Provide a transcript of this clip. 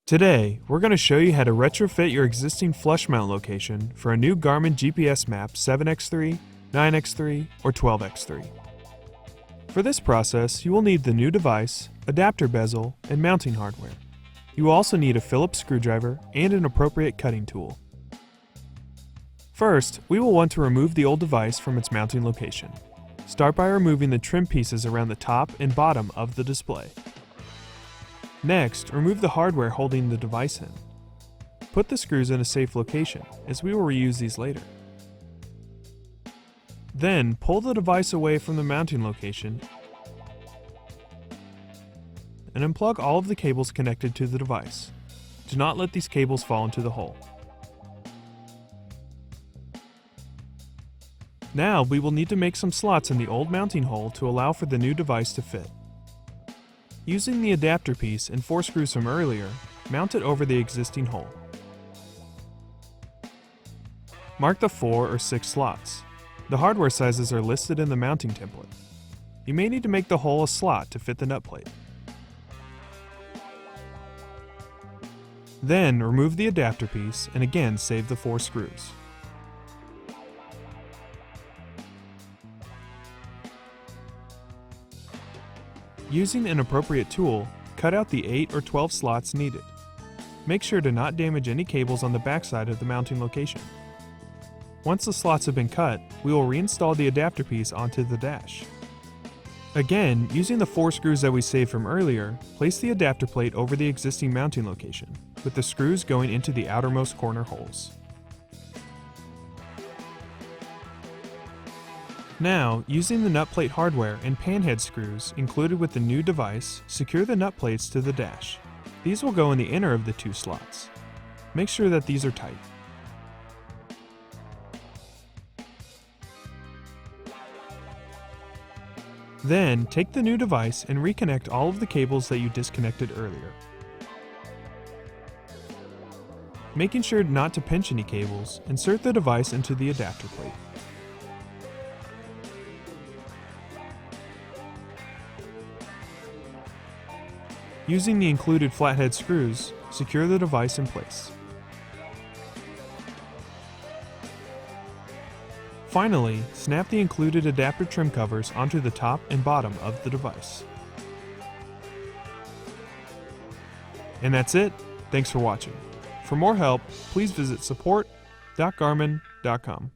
Today, we're going to show you how to retrofit your existing flush mount location for a new Garmin GPSMAP 7x3, 9x3, or 12x3. For this process, you will need the new device, adapter bezel, and mounting hardware. You will also need a Phillips screwdriver and an appropriate cutting tool. First, we will want to remove the old device from its mounting location. Start by removing the trim pieces around the top and bottom of the display. Next, remove the hardware holding the device in. Put the screws in a safe location, as we will reuse these later. Then, pull the device away from the mounting location and unplug all of the cables connected to the device. Do not let these cables fall into the hole. Now, we will need to make some slots in the old mounting hole to allow for the new device to fit. Using the adapter piece and 4 screws from earlier, mount it over the existing hole. Mark the 4 or 6 slots. The hardware sizes are listed in the mounting template. You may need to make the hole a slot to fit the nut plate. Then remove the adapter piece and again save the 4 screws. Using an appropriate tool, cut out the 8 or 12 slots needed. Make sure to not damage any cables on the backside of the mounting location. Once the slots have been cut, we will reinstall the adapter piece onto the dash. Again, using the 4 screws that we saved from earlier, place the adapter plate over the existing mounting location, with the screws going into the outermost corner holes. Now, using the nut plate hardware and panhead screws included with the new device, secure the nut plates to the dash. These will go in the inner of the 2 slots. Make sure that these are tight. Then, take the new device and reconnect all of the cables that you disconnected earlier. Making sure not to pinch any cables, insert the device into the adapter plate. Using the included flathead screws, secure the device in place. Finally, snap the included adapter trim covers onto the top and bottom of the device. And that's it. Thanks for watching. For more help, please visit support.garmin.com.